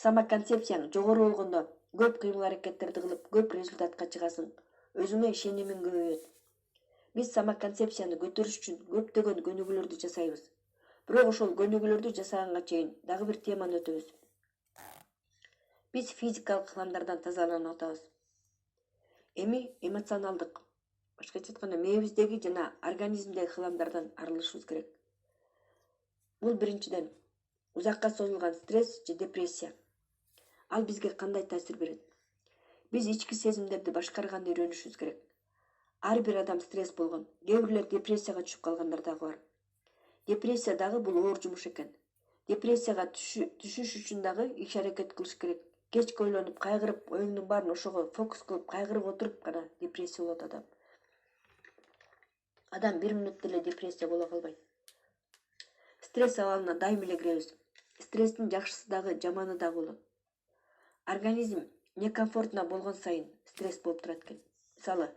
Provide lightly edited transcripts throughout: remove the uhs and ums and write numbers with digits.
самоконцепцияң жогору болгондо көп кыймыл аракеттерди кылып көп результатка чыгасың. Өзүңө ишенимиң көбөйөт. Биз самоконцепцияны көтөрүш үчүн көптөгөн көнүгүүлөрдү жасайбыз. Бирок ошол көнүгүүлөрдү жасаганга чейин дагы бир теманы өтөбүз. Биз физикалык ыкламдардан тазаланып атабыз. Эми эмоционалдык, башкача айтканда мээбиздеги жана организмдеги ыкламдардан арылышыбыз керек. Бул биринчиден узакка созулган стресс же депрессия. Ал бизге кандай таасир берет? Биз ички сезимдерди башкарганды үйрөнүшүбүз керек. Ар бир адам стресс болгон. Кээ бирлер депрессияга түшүп калгандар дагы бар. Депрессия дагы бул оор жумуш экен. Депрессияга түшүш үчүн дагы иш аракет кылыш керек. Кечке ойлонуп, кайгырып, оюңдун баарын ошого фокус кылып, кайгырып отуруп гана депрессия болот адам. Адам бир мүнөт деле депрессия боло калбайт. Стресс абалына дайым эле киребиз. Стресстин жакшысы дагы, жаманы дагы болот. Организм некомфортно болгон сайын стресс болуп турат экен. Мисалы,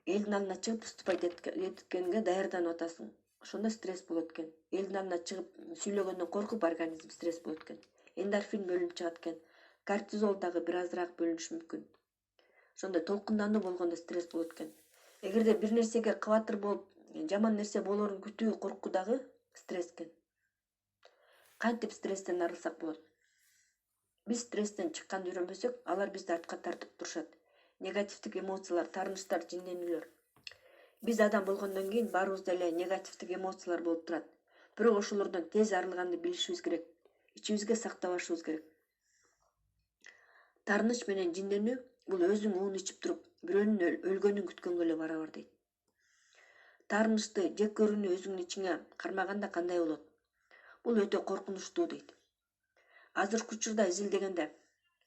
элдин алдына чыгып выступать эткенге даярданып атасың. Ошондо стресс болот экен. Элдин алдына чыгып сүйлөгөндөн коркуп организм стресс болот экен. Эндорфин бөлүнүп чыгат экен. Кортизол дагы бир азыраак бөлүнүшү мүмкүн. Ошондо толкундануу болгондо стресс болот экен. Эгерде бир нерсеге кабатыр болуп, жаман нерсе болоорун күтүү, коркуу дагы стресс экен. Кантип стресстен арылсак болот? Биз стресстен чыкканды үйрөнбөсөк, алар бизди артка тартып турушат. Негативдик эмоциялар, таарынычтар, жинденүүлөр. Биз адам болгондон кийин баарыбызда эле негативдик эмоциялар болуп турат. Бирок ошолордон тез арылганды билишибиз керек. Ичибизге сактабашыбыз керек. Таарыныч менен жинденүү бул өзүң уун ичип туруп, бирөөнүн өлгөнүн күткөнгө эле барабар дейт. Таарынычты жек көрүүнү өзүңдүн ичиңе кармаганда кандай болот? Бул өтө коркунучтуу дейт. Азыркы учурда изилдегенде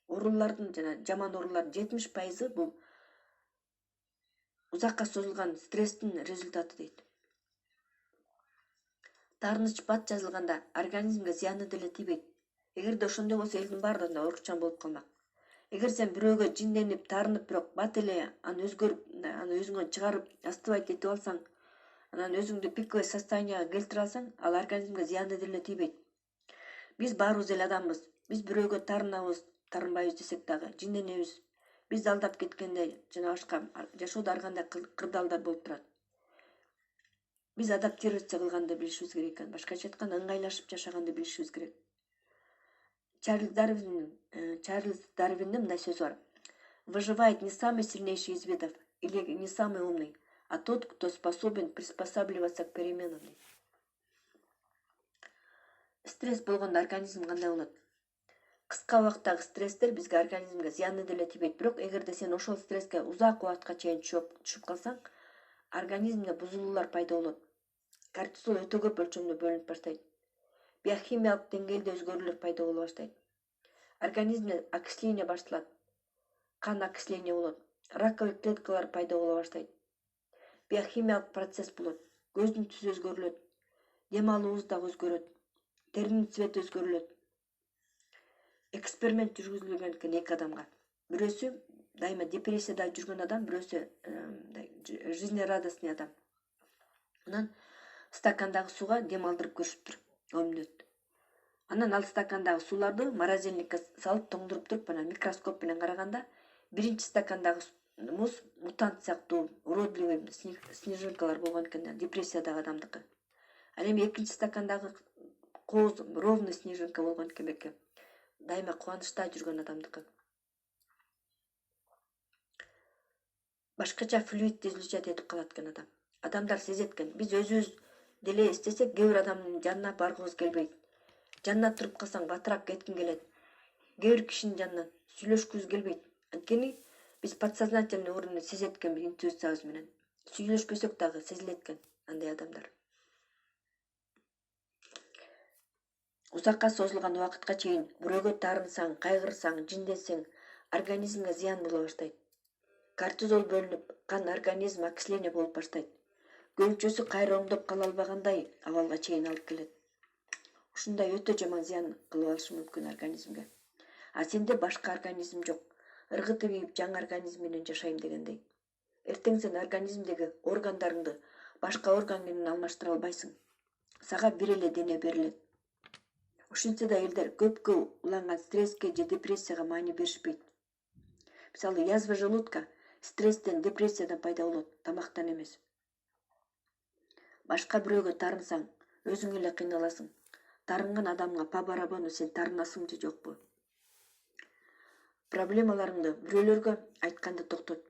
оорулардын жана жаман оорулардын 70% бул узакка созулган стресстин результаты дейт. Таарыныч бат жазылганда организмге зыяны деле тийбейт. Эгерде ошондой болсо элдин баардыгы да орукчан болуп калмак. Эгер сен бирөөгө жинденип, таарынып, бирок бат эле аны өзүңөн чыгарып, астыбайт этип алсаң, анан өзүңдү пиковый состоянияга келтире алсаң, ал организмге зыяны деле тийбейт. Биз баарыбыз эле адамбыз. Биз бирөөгө таарынабыз, таарынбайбыз десек дагы, жинденебиз. Биз алдап кеткенде жана башка жашоодо ар кандай кырдаалдар болуп турат. Биз адаптироваться кылганды билишибиз керек экен. Башкача айтканда, ыңгайлашып жашаганды билишибиз керек. Чарльз Дарвиндин мындай сөзү бар. Выживает не самый сильнейший из видов или не самый умный, а тот, кто способен приспосабливаться к переменам. Стресс болгондо организм кандай болот? Кыска убакыттагы стресстер бизге организмге зыяны деле тийбейт, бирок эгерде сен ошол стресске узак убакытка чейин түшүп калсаң, организмде бузулуулар пайда болот. Кортизол өтө көп өлчөмдө бөлүнүп баштайт. Биохимиялык деңгээлде өзгөрүүлөр пайда боло баштайт. Организмде окисление башталат. Кан окисление болот. Раковый клеткалар пайда боло баштайт. Биохимиялык процесс болот. Көздүн түсү өзгөрүлөт. Дем алуубуз дагы өзгөрөт. Теринин цвети өзгөрүлөт. Эксперимент жүргүзүлгөн экен 2 адамга. Бирөөсү дайыма депрессияда жүргөн адам, бирөөсү жизнерадостный адам. Анан стакандагы сууга дем алдырып көрүшүптүр 10 мүнөт. Анан ал стакандагы сууларды морозильникке салып тоңдуруп туруп, анан микроскоп менен караганда, биринчи стакандагы муз мутант сыяктуу уродливый снежинкалар болгон экен, депрессиядагы адамдыкы. Ал эми экинчи стакандагы кооз ровный снежинка болгон экен. Дайыма кубанычта жүргөн адамдыкы. Башкача флюид излучать этип калат экен адам. Адамдар сезет экен. Биз өзүбүз деле истесек, кээ бир адамдын жанына баргыбыз келбейт. Жанына туруп калсаң, батыраак кеткиң келет. Кээ бир кишинин жанынан сүйлөшкүбүз келбейт. Анткени биз подсознательный уровеньде сезет экенбиз интуициябыз менен. Сүйлөшпөсөк дагы сезилет экен андай адамдар. Узакка созулган убакытка чейин бирөөгө таарынсаң, кайгырсаң, жинденсең, организмге зыян боло баштайт. Кортизол бөлүнүп, кан организм окисление болуп баштайт. Көлүнчөсү кайра оңдоп кала албагандай абалга чейин алып келет. Ушундай өтө жаман зыян кылып алышы мүмкүн организмге. А сенде башка организм жок. Ыргыты бийип жаңы организм менен жашайм дегендей. Эртең сен организмдеги органдарыңды башка орган менен алмаштыра албайсың. Сага бир эле дене берилет. Ошентсе да элдер көпкө уланган стресске же депрессияга маани беришпейт. Мисалы, язва желудка стресстен, депрессиядан пайда болот, тамактан эмес. Башка бирөөгө тарынсаң, өзүң эле кыйналасың. Тарынган адамга па барабану сен тарынасың же жокпу? Проблемаларыңды бирөөлөргө айтканды токтот.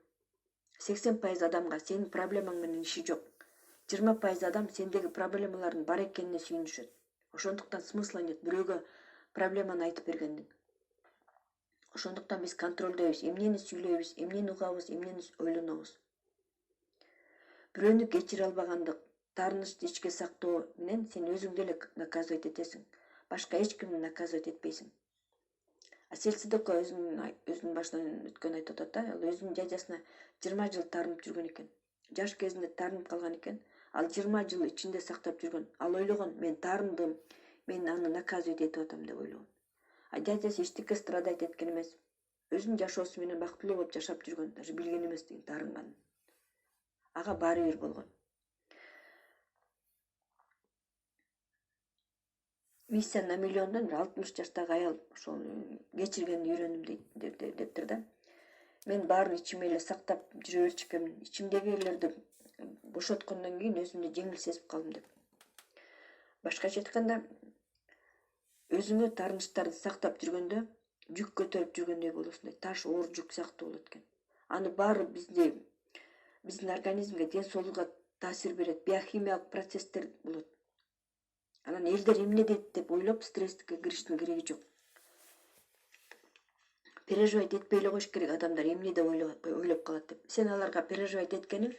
80% адамга сенин проблемаң менен иши жок. 20% адам сендеги проблемалардын бар экенине сүйүнүшөт. Ошондуктан смысла нет бирөөгө проблеманы айтып бергендин. Ошондуктан биз контролдойбуз, эмнени сүйлөйбүз, эмнени угабыз, эмнени ойлонобуз. Бирөөнү кечире албагандык, тарынычты ичке сактоо менен сен өзүңдү эле наказывать этесиң. Башка эч кимди наказывать этпейсиң. Асель Сыдыкова өзүнүн башынан өткөн айтып атат да, ал өзүнүн жажасына 20 жыл тарынып жүргөн экен. Жаш кезинде тарынып калган экен. Ал 20 жыл ичинде сактап жүргөн. Ал ойлогон, мен тарындым, мен аны наказывать этип атам деп ойлогон. А жажасы эчтеке страдать эткен эмес. Өзүнүн жашоосу менен бактылуу болуп жашап жүргөн, даже билген эмес деген тарынганын. Ага баары бир болгон. Миссия на миллиондон 60 жаштагы аял ошол кечиргенди үйрөнүм дептир да. Мен баарын ичиме эле сактап жүрө берчү экенмин. Ичимдегилерди бошоткондон кийин өзүмдү жеңил сезип калдым деп. Башкача айтканда, өзүңө тарынычтарды сактап жүргөндө жүк көтөрүп жүргөндөй болосуң. Таш оор жүк сыяктуу болот экен. Аны баары биздин организмге, ден соолукка таасир берет, биохимиялык процесстер болот. Анан элдер эмне дейт деп ойлоп стресске кириштин кереги жок. Переживать этпей эле коюш керек, адамдар эмне деп ойлоп калат деп. Сен аларга переживать эткениң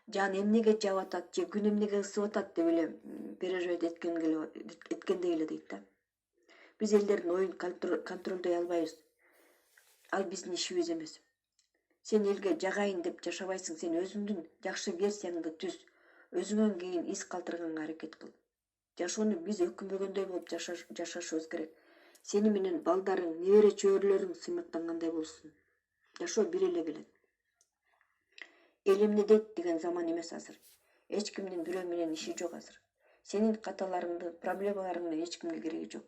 жан эмнеге жаап атат, же күн эмнеге ысып атат деп эле переживать эткендей эле дейт да. Биз элдердин оюн контролдой албайбыз. Ал биздин ишибиз эмес. Сен элге жагайын деп жашабайсың, сен өзүңдүн жакшы версияңды түз, өзүңөн кийин из калтырганга аракет кыл. Жашоону биз өкүнбөгөндөй болуп жашашыбыз керек. Сени менен балдарың, небере чөбүрлөрүң сыймыктангандай болсун. Жашоо бир эле келет. Эл эмне дейт деген заман эмес азыр. Эч кимдин бирөө менен иши жок азыр. Сенин каталарыңды, проблемаларыңды эч кимге кереги жок.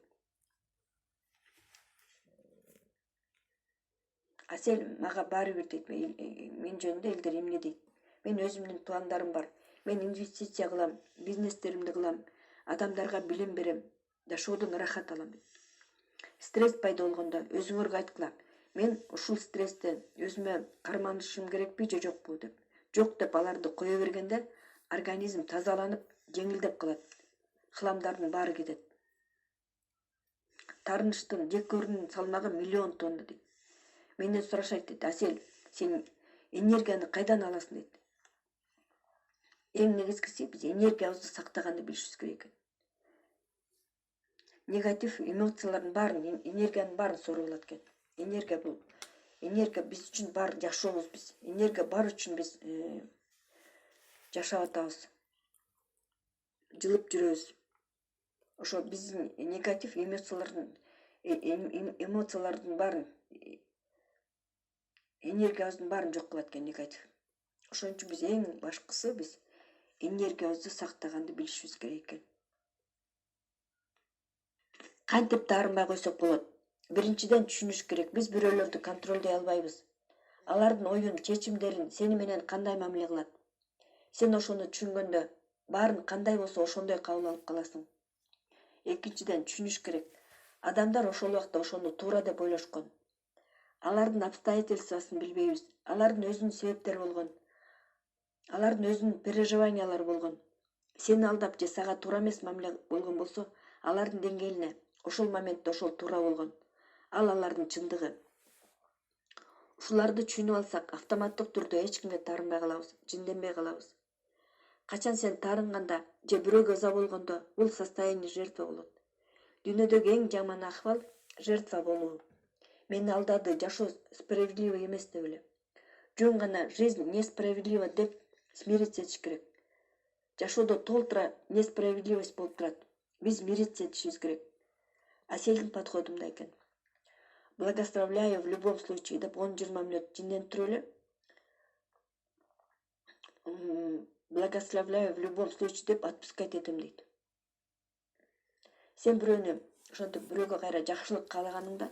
Асель мага баары бир дейт, мен жөнүндө элдер эмне дейт. Мен өзүмдүн пландарым бар. Мен инвестиция кылам, бизнестеримди кылам, адамдарга билим берем, жашоодон рахат алам. Стресс пайда болгондо өзүңөргө айткыла. Мен ушул стресстен өзүмө карманышым керекпи же жокпу деп. Жок деп аларды кое бергенде организм тазаланып, жеңилдеп калат. Хыламдардын баары кетет. Тарынычтын жеке өрүнүн салмагы 1 000 000 тонна дейт. Менден сурашат дейт, Асель, сен энергияны кайдан аласың дейт. Эң негизгиси биз энергиябызды сактаганды билишибиз керек экен. Негатив эмоциялардын баарын, энергиянын баарын соруп алат экен. Энергия биз үчүн бар жашообуз биз. Энергия бар үчүн биз жашап атабыз. Жылып жүрөбүз. Ошо биздин негатив эмоциялардын баарын, энергиябыздын баарын жок кылат экен негатив. Ошон үчүн биз эң башкысы биз энергиябызды сактаганды билишибиз керек экен. Кантип тарынбай койсок болот? Биринчиден түшүнүш керек, биз бирөөлөрдү контролдой албайбыз. Алардын оюн, чечимдерин сени менен кандай мамиле кылат? Сен ошону түшүнгөндө баарын кандай болсо ошондой кабыл алып каласың. Экинчиден түшүнүш керек, адамдар ошол убакта ошону туура деп ойлошкон. Алардын обстоятельствосын билбейбиз. Алардын өзүнүн себептери болгон. Алардын өзүнүн переживаниялары болгон. Сени алдап же сага туура эмес мамиле болгон болсо, алардын деңгээлине ошол моментте ошол туура болгон. Ал алардын чындыгы. Ушуларды түшүнүп алсак, автоматтык түрдө эч кимге тарынбай калабыз, жинденбей калабыз. Качан сен тарынганда же бирөөгө ыза болгондо, бул состояние жертва болот. Дүйнөдөгү эң жаман акыбал жертва болуу. Мени алдады, жашоо справедливо эмес деп эле. Жөн гана жизнь несправедлива деп смириться этиш керек. Жашоодо толтура несправедливость болуп турат. Биз мириться этишибиз керек. Аселдин подходу мындай экен. Благословляю в любом случае деп 10-20 мүнөт жинденип туруп эле. Благословляю в любом случае деп отпускать этем дейт. Сен бирөөнү ошентип бирөөгө кайра жакшылык каалаганыңда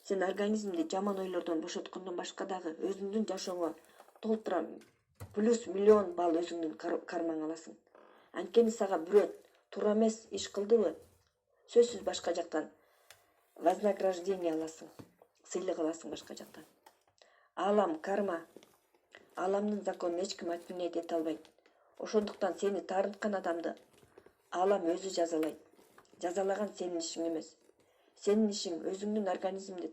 сен организмди жаман ойлордон бошоткондон башка дагы өзүңдүн жашооңо толтура плюс миллион балл өзүңдүн кармаңа аласың. Анткени сага бирөө туура эмес иш кылдыбы, сөзсүз башка жактан вознаграждение аласың, сыйлык аласың башка жактан. Алам, карма, аламдын законун эч ким отменять эте албайт. Ошондуктан сени таарынткан адамды алам өзү жазалайт. Жазалаган сенин ишиң эмес. Сенин ишиң өзүңдүн организмди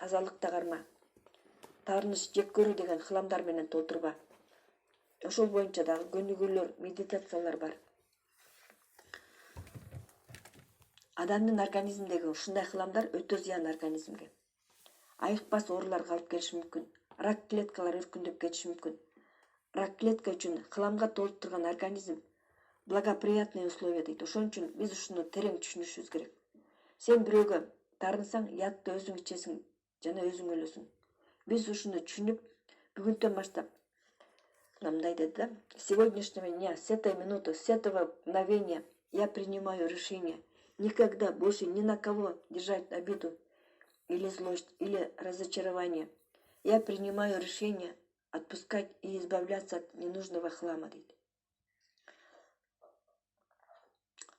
тазалыкта карма. Таарыныш, жек көрүү деген хыламдар менен толтурба. Ошол боюнча дагы көнүгүүлөр, медитациялар бар. Адамдын организмдеги ушундай хыламдар өтө зыян организмге. Айыкпас ооруларга алып келиши мүмкүн. Рак клеткалар өркүндөп кетиши мүмкүн. Рак клетка үчүн хыламга толуп турган организм благоприятный условия дейт. Ошон үчүн биз ушуну терең түшүнүшүбүз керек. Сен бирөөгө таарынсаң, ятты өзүң ичесиң жана өзүң өлөсүң. Биз ушуну түшүнүп, бүгүндөн баштап мындай деди да: сегодняшнего дня, с этой минуты, с этого мгновения я принимаю решение никогда больше ни на кого держать обиду или злость, или разочарование. Я принимаю решение отпускать и избавляться от ненужного хлама дейт.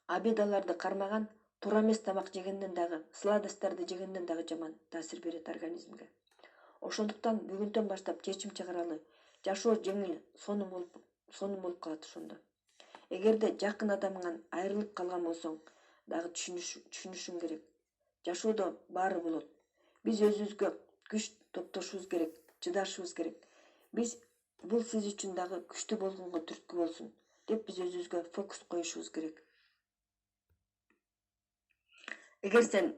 Обидаларды кармаган туура эмес тамак жегенден дагы, сладостарды жегенден дагы жаман таасир берет организмге. Ошондуктан бүгүндөн баштап чечим чыгаралы. Жашоо жеңил, сонун болуп калат ошондо. Эгерде жакын адамыңан айрылып калган болсоң, дагы түшүнүшүң керек. Жашоодо баары болот. Биз өзүбүзгө күч топтошубуз керек, чыдашыбыз керек. Биз бул сиз үчүн дагы күчтүү болгонго түрткү болсун деп биз өзүбүзгө фокус коюшубуз керек. Эгер сен